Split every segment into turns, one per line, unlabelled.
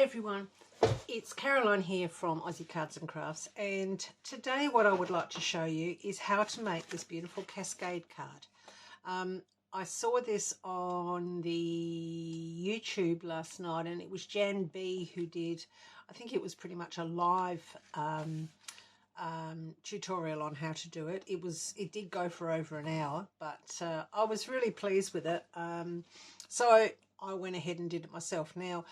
everyone, it's Caroline here from Aussie Cards and Crafts, and today what I would like to show you is how to make this beautiful Cascade card. I saw this on the YouTube last night, and it was Jan B who did, I think it was pretty much a live tutorial on how to do it. It did go for over an hour, but I was really pleased with it, so I went ahead and did it myself. Now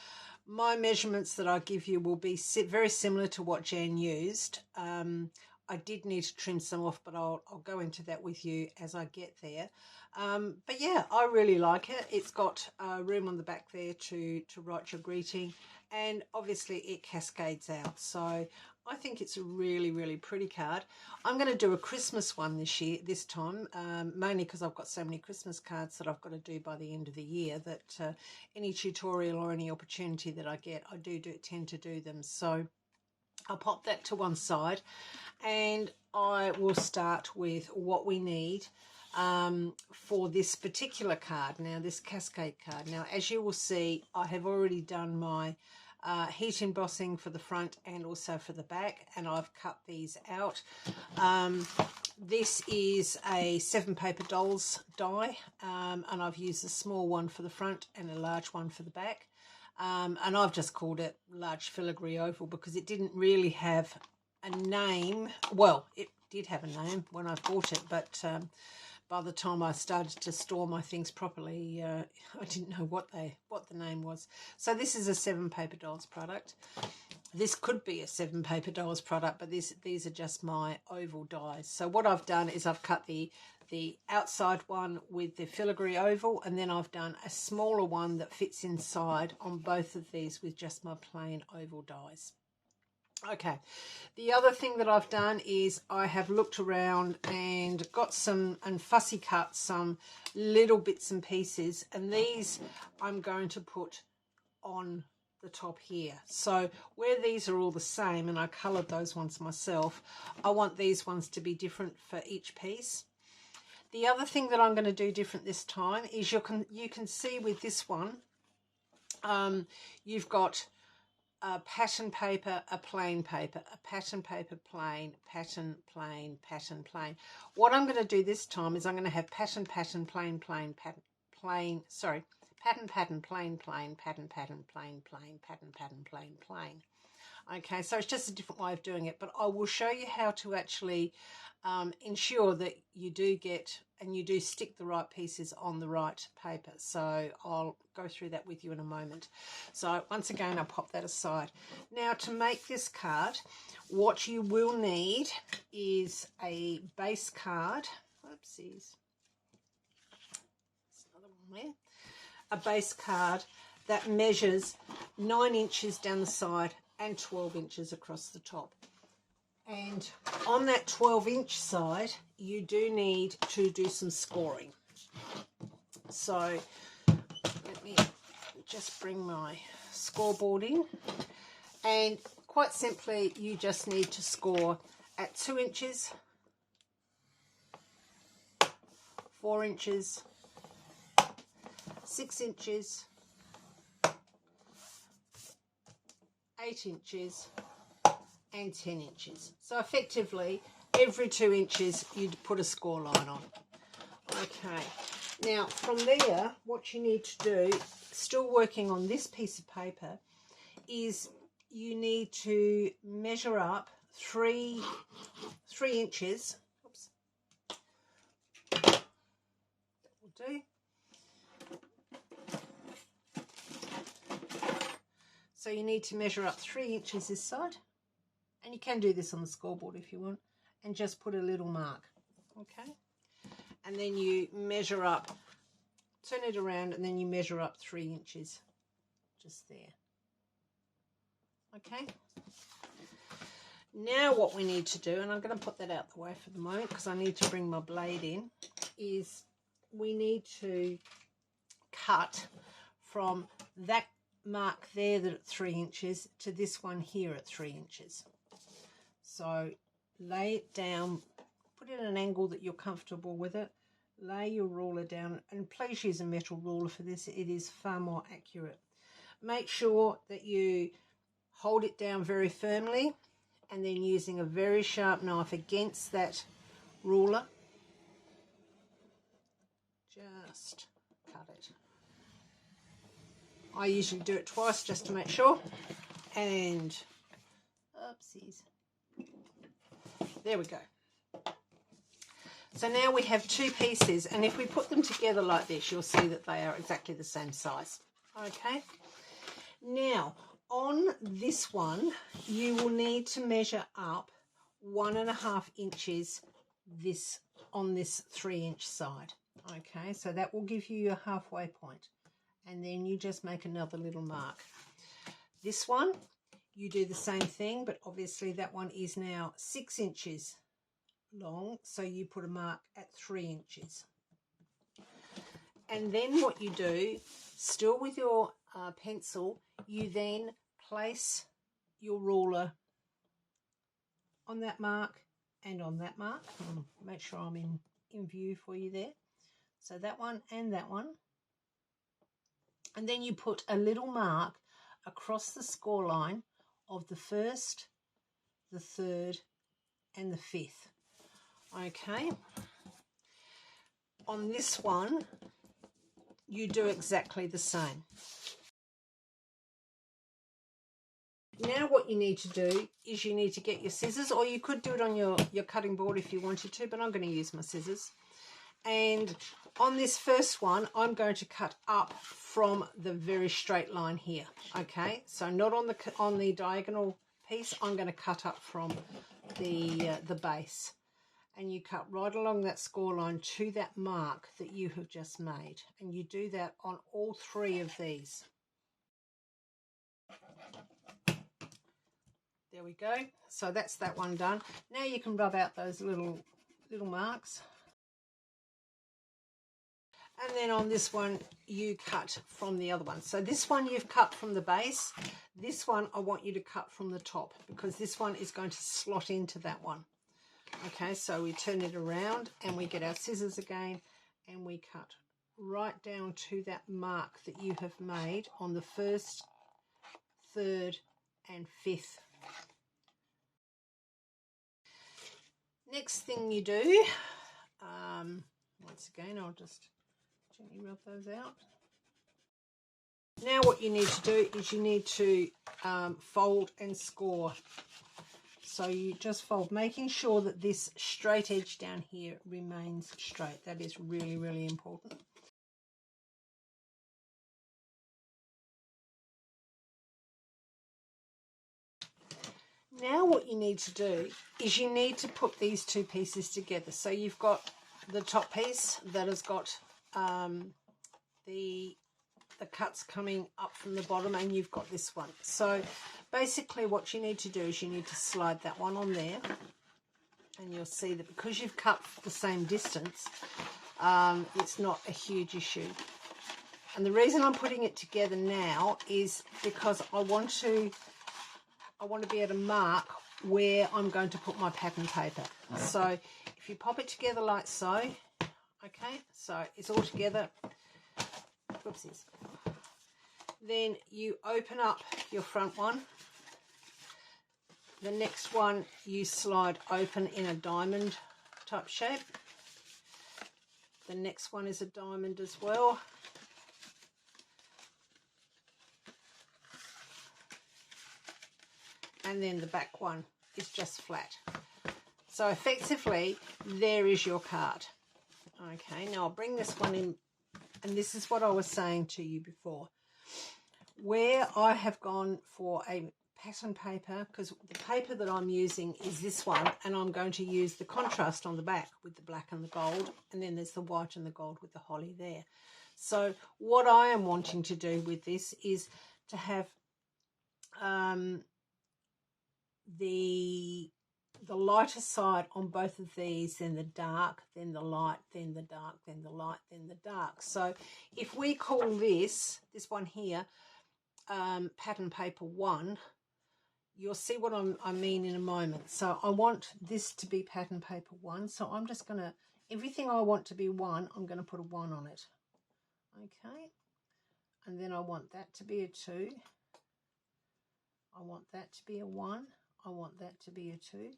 my measurements that I give you will be very similar to what Jan used. I did need to trim some off, but I'll go into that with you as I get there. But yeah, I really like it. It's got room on the back there to write your greeting, and obviously it cascades out. So I think it's a really, really pretty card. I'm going to do a Christmas one this time, mainly because I've got so many Christmas cards that I've got to do by the end of the year that any tutorial or any opportunity that I get, I tend to do them. So I'll pop that to one side, and I will start with what we need for this particular card. Now, this Cascade card. Now, as you will see, I have already done my heat embossing for the front and also for the back, and I've cut these out. This is a 7 paper dolls die, and I've used a small one for the front and a large one for the back, and I've just called it large filigree oval because it didn't really have a name. Well, it did have a name when I bought it, but by the time I started to store my things properly, I didn't know what the name was. So this is a 7 paper dolls product. This could be a 7 paper dolls product, but these are just my oval dies. So what I've done is I've cut the outside one with the filigree oval, and then I've done a smaller one that fits inside on both of these with just my plain oval dies. Okay, the other thing that I've done is I have looked around and got and fussy cut some little bits and pieces, and these I'm going to put on the top here. So where these are all the same, and I coloured those ones myself, I want these ones to be different for each piece. The other thing that I'm going to do different this time is you can see with this one, you've got a pattern paper, a plain paper, a pattern paper, plain, pattern, plain, pattern, plain. What I'm going to do this time is I'm going to have pattern, pattern, plain, plain, pattern, plain, sorry, pattern, pattern, plain, plain, pattern, pattern, plain, plain, pattern, pattern, plain, plain. Okay, so it's just a different way of doing it, but I will show you how to actually ensure that you do get and you do stick the right pieces on the right paper. So I'll go through that with you in a moment. So once again, I'll pop that aside. Now, to make this card, what you will need is a base card. Oopsies. There's another one there. A base card that measures 9 inches down the side and 12 inches across the top. And on that 12-inch side, you do need to do some scoring. So let me just bring my scoreboard in. And quite simply, you just need to score at 2 inches, 4 inches, 6 inches, 8 inches, and 10 inches. So effectively, every 2 inches, you'd put a score line on. Okay, now from there, what you need to do, still working on this piece of paper, is you need to measure up 3 inches. Oops. That will do. So you need to measure up 3 inches this side. And you can do this on the scoreboard if you want, and just put a little mark, okay? And then you measure up, turn it around, and then you measure up 3 inches, just there, okay? Now what we need to do, and I'm going to put that out the way for the moment because I need to bring my blade in, is we need to cut from that mark there that at 3 inches to this one here at 3 inches. So lay it down, put it at an angle that you're comfortable with it, lay your ruler down, and please use a metal ruler for this, it is far more accurate. Make sure that you hold it down very firmly, and then using a very sharp knife against that ruler, just cut it. I usually do it twice just to make sure, and oopsies, there we go. So now we have two pieces, and if we put them together like this, you'll see that they are exactly the same size. Okay, now on this one you will need to measure up 1.5 inches on this 3-inch side. Okay, so that will give you your halfway point, and then you just make another little mark. This one you do the same thing, but obviously that one is now 6 inches long, so you put a mark at 3 inches. And then what you do, still with your pencil, you then place your ruler on that mark and on that mark. Make sure I'm in view for you there. So that one and that one. And then you put a little mark across the score line of the first, the third, and the fifth. Okay. On this one, you do exactly the same. Now what you need to do is you need to get your scissors, or you could do it on your cutting board if you wanted to, but I'm going to use my scissors. And on this first one, I'm going to cut up from the very straight line here. Okay, so not on the diagonal piece. I'm going to cut up from the base, and you cut right along that score line to that mark that you have just made, and you do that on all 3 of these. There we go. So that's that one done. Now you can rub out those little marks. And then on this one, you cut from the other one. So this one you've cut from the base. This one I want you to cut from the top, because this one is going to slot into that one. Okay, so we turn it around and we get our scissors again, and we cut right down to that mark that you have made on the first, third, and fifth. Next thing you do, once again, I'll just gently rub those out. Now what you need to do is you need to fold and score. So you just fold, making sure that this straight edge down here remains straight. That is really, really important. Now what you need to do is you need to put these 2 pieces together. So you've got the top piece that has got the cuts coming up from the bottom, and you've got this one. So basically what you need to do is you need to slide that one on there, and you'll see that because you've cut the same distance, it's not a huge issue. And the reason I'm putting it together now is because I want to be able to mark where I'm going to put my pattern paper. So if you pop it together like so, okay, so it's all together. Whoopsies. Then you open up your front one. The next one you slide open in a diamond type shape. The next one is a diamond as well. And then the back one is just flat. So effectively, there is your card. Okay, now I'll bring this one in, and this is what I was saying to you before. Where I have gone for a pattern paper, because the paper that I'm using is this one, and I'm going to use the contrast on the back with the black and the gold, and then there's the white and the gold with the holly there. So what I am wanting to do with this is to have the lighter side on both of these, then the dark, then the light, then the dark, then the light, then the dark. So if we call this one here pattern paper 1, you'll see what I mean in a moment. So I want this to be pattern paper 1, so I'm just going to, everything I want to be 1, I'm going to put a 1 on it. Okay, and then I want that to be a 2. I want that to be a 1. I want that to be a 2.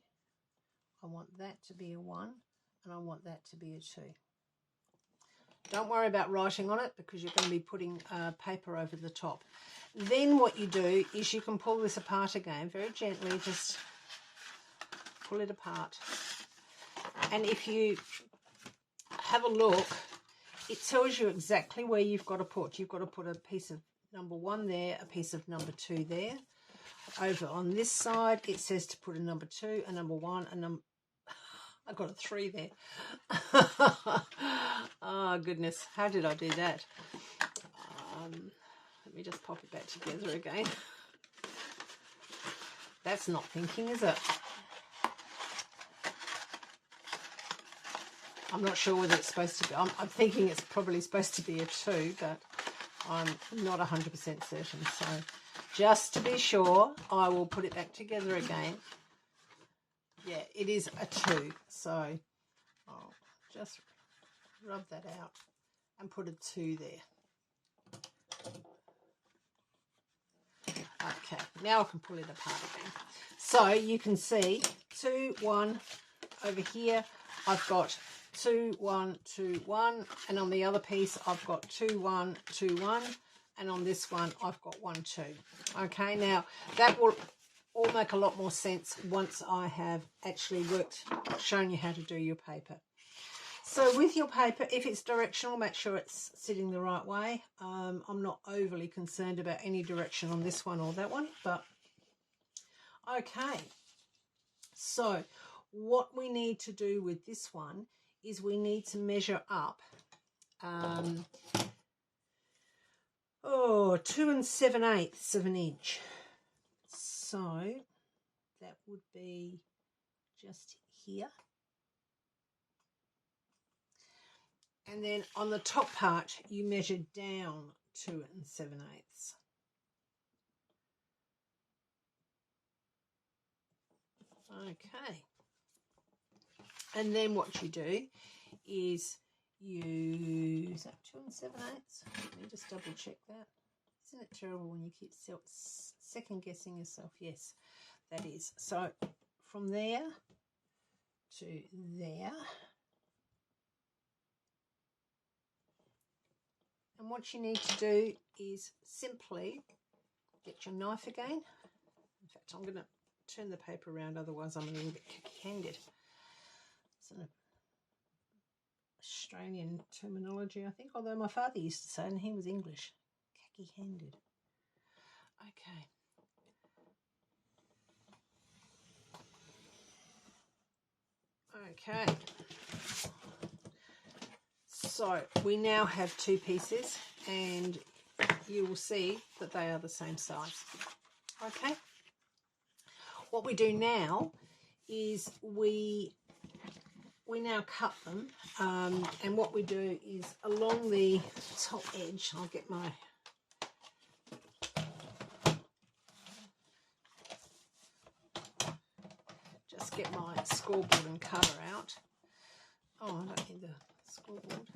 I want that to be a 1. And I want that to be a 2. Don't worry about writing on it because you're going to be putting paper over the top. Then what you do is you can pull this apart again very gently. Just pull it apart. And if you have a look, it tells you exactly where you've got to put. You've got to put a piece of number 1 there, a piece of number 2 there. Over on this side, it says to put a number 2, a number 1, a number... I got a 3 there. Oh, goodness. How did I do that? Let me just pop it back together again. That's not thinking, is it? I'm not sure whether it's supposed to be. I'm thinking it's probably supposed to be a 2, but I'm not 100% certain. So just to be sure, I will put it back together again. Yeah, it is a 2. So I'll just rub that out and put a 2 there. Okay, now I can pull it apart again. So you can see 2, 1 over here. I've got 2, 1, 2, 1, and on the other piece I've got 2, 1, 2, 1, and on this one I've got 1, 2. Okay, now that will all make a lot more sense once I have actually shown you how to do your paper. So with your paper, if it's directional, make sure it's sitting the right way. I'm not overly concerned about any direction on this one or that one, but okay. So what we need to do with this one is we need to measure up 2 7/8 of an inch. So that would be just here. And then on the top part, you measure down 2 7/8. Okay. And then what you do is is that 2 7/8? Let me just double check that. Isn't it terrible when you keep second guessing yourself? Yes, that is. So from there to there. And what you need to do is simply get your knife again. In fact, I'm going to turn the paper around, otherwise I'm a little bit kicky-handed. It's an Australian terminology, I think, although my father used to say it and he was English. Khaki-handed. Okay. So we now have 2 pieces and you will see that they are the same size. Okay. What we do now is we now cut them, and what we do is along the top edge, I'll get my scoreboard and cutter out. Oh, I don't need the scoreboard.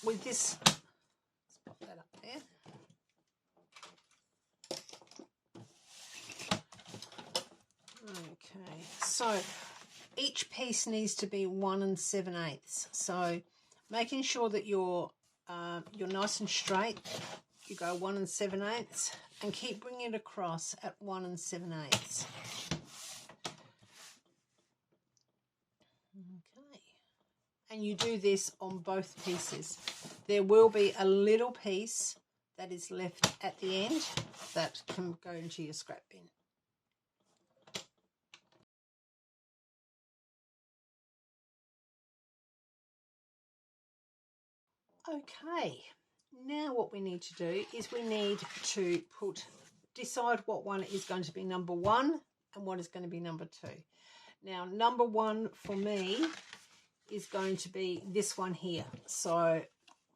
With this, let's pop that up there. Okay, so each piece needs to be 1 7/8. So making sure that you're nice and straight, you go 1 7/8 and keep bringing it across at 1 7/8. Okay, and you do this on both pieces. There will be a little piece that is left at the end that can go into your scrap bin. Okay, now what we need to do is we need to decide what one is going to be number 1 and what is going to be number 2. Now, number 1 for me is going to be this one here. So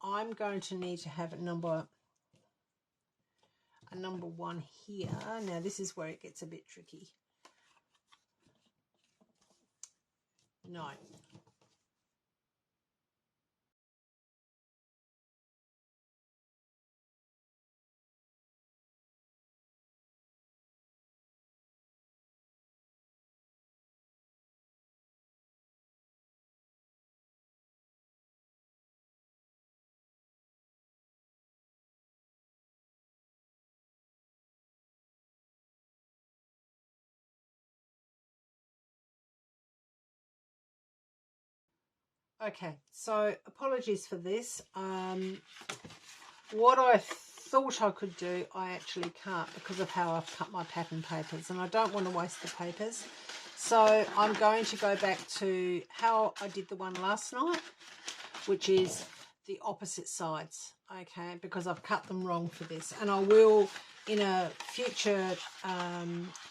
I'm going to need to have a number 1 here. Now, this is where it gets a bit tricky. No. Okay, so apologies for this. What I thought I could do, I actually can't because of how I've cut my pattern papers, and I don't want to waste the papers. So I'm going to go back to how I did the one last night, which is the opposite sides, okay, because I've cut them wrong for this. And I will, in a future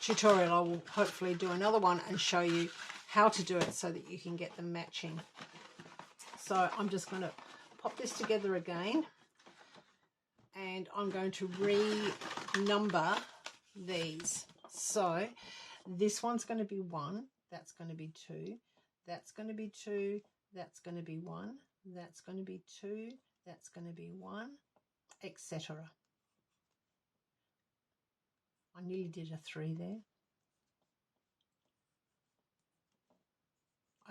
tutorial, I will hopefully do another one and show you how to do it so that you can get them matching. So I'm just going to pop this together again, and I'm going to re-number these. So this one's going to be 1, that's going to be 2, that's going to be 2, that's going to be 1, that's going to be 2, that's going to be 1, etc. I nearly did a 3 there.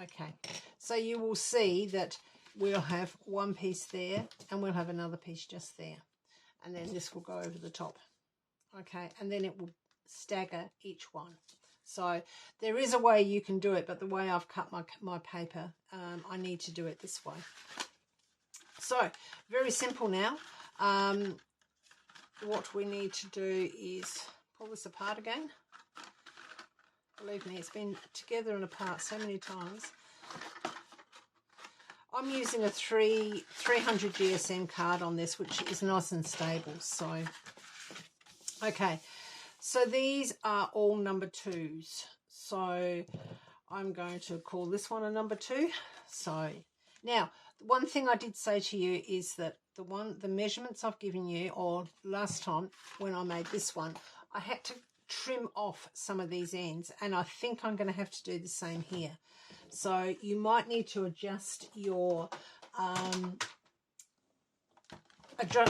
Okay, so you will see that we'll have one piece there and we'll have another piece just there, and then this will go over the top. Okay, and then it will stagger each one. So there is a way you can do it, but the way I've cut my paper, I need to do it this way. So very simple now. What we need to do is pull this apart again. Believe me, it's been together and apart so many times. I'm using a 300 GSM card on this, which is nice and stable. So, okay, so these are all number 2s. So I'm going to call this one a number 2. So now, one thing I did say to you is that the measurements I've given you, or last time when I made this one, I had to trim off some of these ends, and I think I'm going to have to do the same here. So you might need to adjust your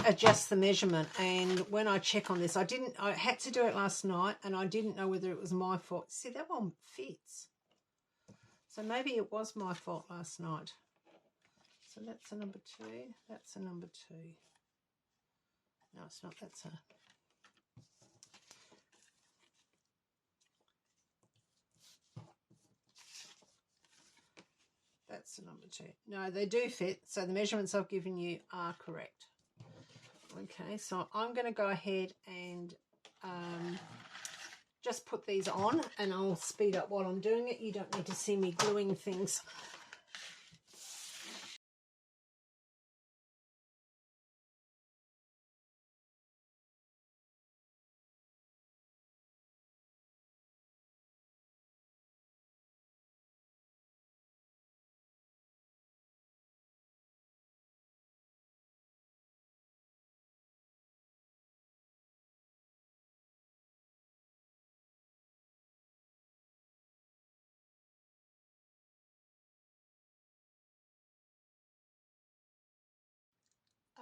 adjust the measurement. And when I check on this, I had to do it last night, and I didn't know whether it was my fault. See, that one fits, so maybe it was my fault last night. So that's a number 2, that's a number 2. No, it's not, that's a... That's a number 2. No, they do fit, so the measurements I've given you are correct. Okay, so I'm going to go ahead and just put these on, and I'll speed up while I'm doing it. You don't need to see me gluing things.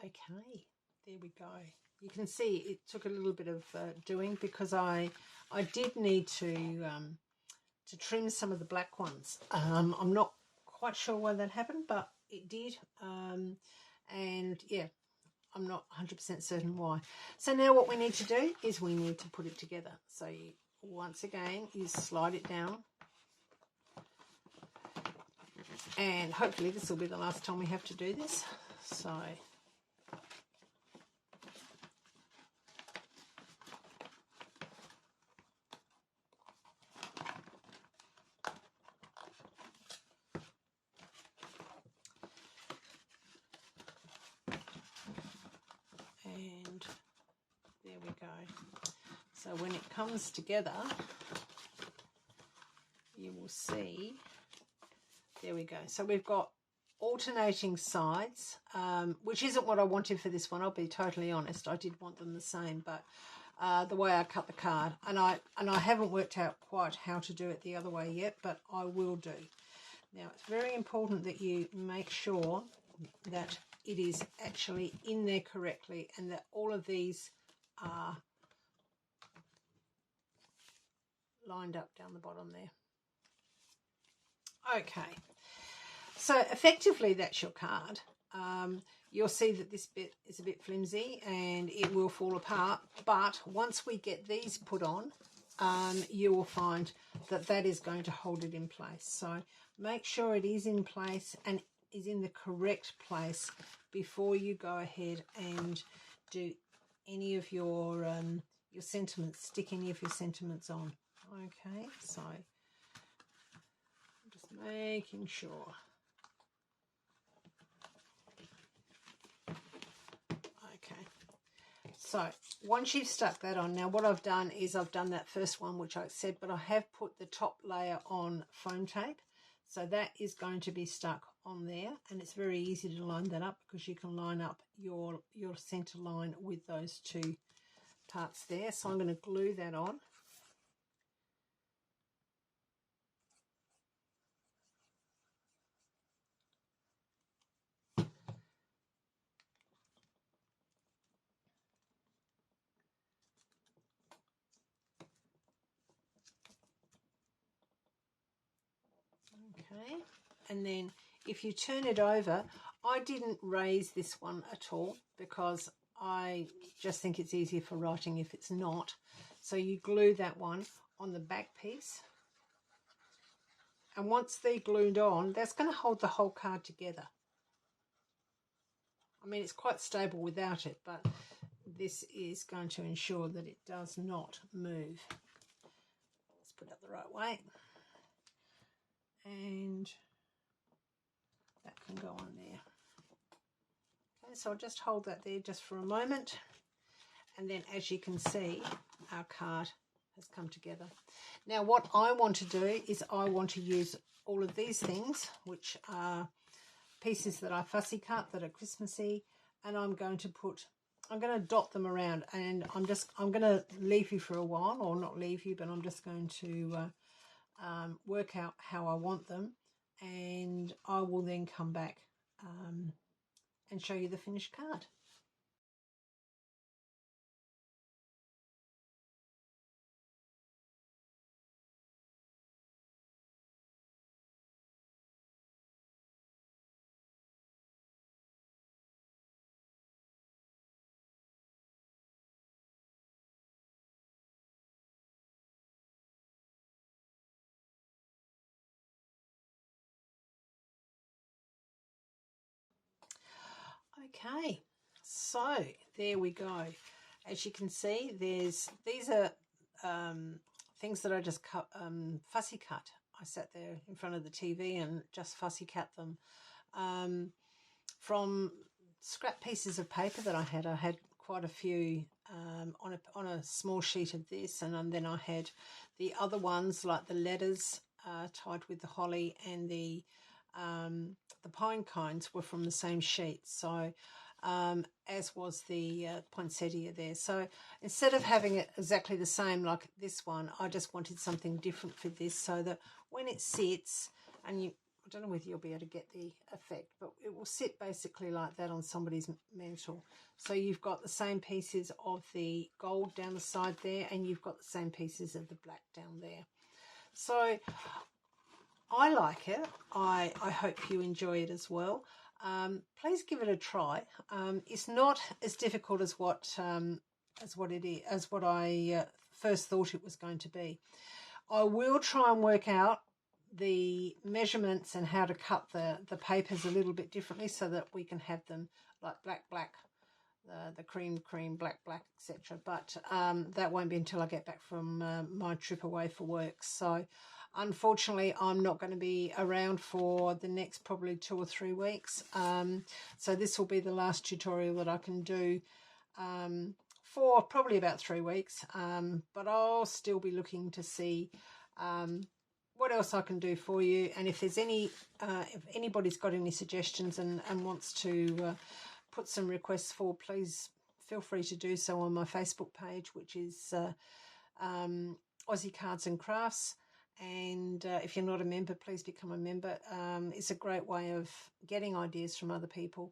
Okay, there we go. You can see it took a little bit of doing, because I did need to trim some of the black ones. I'm not quite sure why that happened, but it did. And yeah, I'm not 100% certain why. So now what we need to do is we need to put it together. So once again, you slide it down. And hopefully this will be the last time we have to do this. So... and there we go. So when it comes together, you will see, there we go. So we've got alternating sides, which isn't what I wanted for this one. I'll be totally honest. I did want them the same, but the way I cut the card, and I haven't worked out quite how to do it the other way yet, but I will do. Now, it's very important that you make sure that it is actually in there correctly, and that all of these are lined up down the bottom there. Okay, so effectively that's your card. You'll see that this bit is a bit flimsy and it will fall apart, but once we get these put on, you will find that that is going to hold it in place. So make sure it is in place, and is in the correct place before you go ahead and do any of your sentiments, stick any of your sentiments on. Okay, so I'm just making sure. Okay, so once you've stuck that on, now what I've done is I've done that first one, which I said, but I have put the top layer on foam tape. So that is going to be stuck on there, and it's very easy to line that up because you can line up your center line with those two parts there. So I'm going to glue that on. Okay, and then if you turn it over, I didn't raise this one at all because I just think it's easier for writing if it's not. So you glue that one on the back piece, and once they're glued on, that's going to hold the whole card together. I mean, it's quite stable without it, but this is going to ensure that it does not move. Let's put it the right way. And that can go on there. Okay, so I'll just hold that there just for a moment. And then as you can see, our card has come together. Now what I want to do is I want to use all of these things, which are pieces that I fussy cut that are Christmassy, and I'm going to dot them around, and I'm going to leave you for a while, or not leave you, but I'm just going to work out how I want them, and I will then come back and show you the finished card. Okay, so there we go. As you can see, these are things that I just cut, fussy cut. I sat there in front of the TV and just fussy cut them from scrap pieces of paper that I had. I had quite a few on a small sheet of this, and then I had the other ones like the letters tied with the holly, and the pine cones were from the same sheet, so as was the poinsettia there. So instead of having it exactly the same like this one, I just wanted something different for this, so that when it sits, and I don't know whether you'll be able to get the effect, but it will sit basically like that on somebody's mantle. So you've got the same pieces of the gold down the side there, and you've got the same pieces of the black down there. So I like it. I hope you enjoy it as well. Please give it a try. It's not as difficult as what I first thought it was going to be. I will try and work out the measurements and how to cut the papers a little bit differently, so that we can have them like black, the cream, black, etc. But that won't be until I get back from my trip away for work. So unfortunately, I'm not going to be around for the next probably 2 or 3 weeks. So this will be the last tutorial that I can do for probably about 3 weeks. But I'll still be looking to see what else I can do for you. And if there's if anybody's got any suggestions and wants to put some requests for, please feel free to do so on my Facebook page, which is Aussie Cards and Crafts. And if you're not a member, please become a member. It's a great way of getting ideas from other people.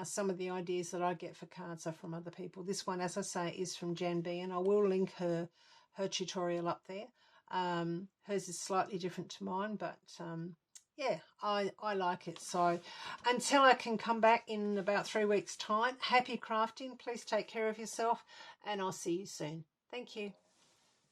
Some of the ideas that I get for cards are from other people. This one, as I say, is from Jan B, and I will link her tutorial up there. Hers is slightly different to mine, but yeah, I like it. So until I can come back in about 3 weeks' time, happy crafting. Please take care of yourself, and I'll see you soon. Thank you.